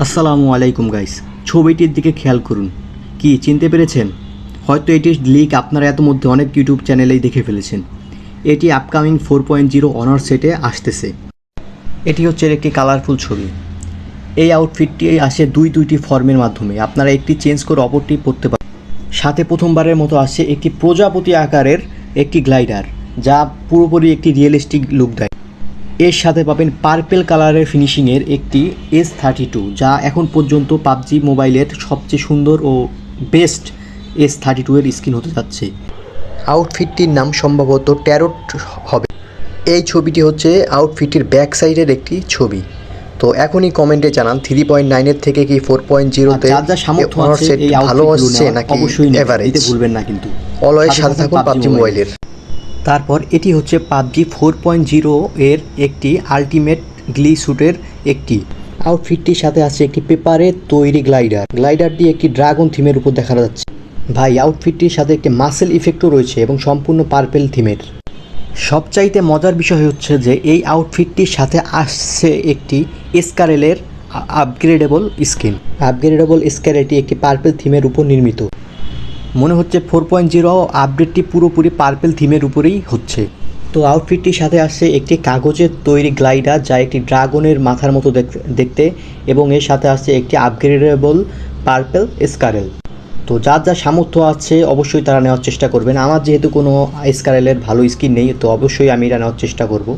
আসসালামু আলাইকুম গাইস, ছবিটির দিকে খেয়াল করুন। কি চিনতে পেরেছেন? হয়তো এটির লিক আপনারা এত মধ্যে অনেক ইউটিউব চ্যানেলেই দেখে ফেলেছেন। এটি আপকামিং 4.0 অনার সেটে আসতেছে। এটি হচ্ছে একটি কালারফুল ছবি। এই আউটফিটটি আসে দুইটি ফর্মের মাধ্যমে। আপনারা একটি চেঞ্জ করে অপরটি পরতে পারেন। সাথে প্রথমবারের মতো আসছে একটি প্রজাপতি আকারের একটি গ্লাইডার, যা পুরোপুরি একটি রিয়েলিস্টিক লুক দেয়। এর সাথে পাবেন পার্পেল কালারের ফিনিশিংয়ের একটি S32, যা এখন পর্যন্ত পাবজি মোবাইলের সবচেয়ে সুন্দর ও বেস্ট S32 এর স্কিন হতে যাচ্ছে। আউটফিটটির নাম সম্ভবত ট্যারোট হবে। এই ছবিটি হচ্ছে আউটফিটটির ব্যাক সাইডের একটি ছবি। তো এখনই কমেন্টে জানান 3.9 থেকে কি 4.0-তে যা সামর্থ্য অনার আছে সেট এই ভালো আউটফিটগুলো আসছে নেওয়ার নাকি অবশ্যই এভারেজ? দিতে ভুলবেন না কিন্তু। অলওয়েজ সাথে থাকুন পাবজি মোবাইলের। তারপর এটি হচ্ছে পাবজি 4.0 এর একটি আলটিমেট গ্লি স্যুটের একটি আউটফিটটির সাথে আছে একটি পেপারে তৈরি গ্লাইডারটি একটি ড্রাগন থিমের উপর দেখা যাচ্ছে। ভাই, আউটফিটটির সাথে একটি মাসেল ইফেক্টও রয়েছে এবং সম্পূর্ণ পার্পেল থিমের। সবচাইতে মজার বিষয় হচ্ছে যে এই আউটফিটটির সাথে আসছে একটি এসকারেলের আপগ্রেডেবল স্কারেলটি একটি পার্পেল থিমের উপর নির্মিত। মনে হচ্ছে 4.0 আপডেটটি পুরোপুরি পার্পেল থিমের উপরেই হচ্ছে। তো আউটফিটটির সাথে আসছে একটি কাগজের তৈরি গ্লাইডার, যা একটি ড্রাগনের মাথার মতো দেখতে, এবং এর সাথে আসছে একটি আপগ্রেডেবল পার্পেল স্কারেল। তো যার যা সামর্থ্য আছে অবশ্যই তারা নেওয়ার চেষ্টা করবেন। আমার যেহেতু কোনো স্কারেলের ভালো স্কিন নেই, তো অবশ্যই আমি এটা নেওয়ার চেষ্টা করব।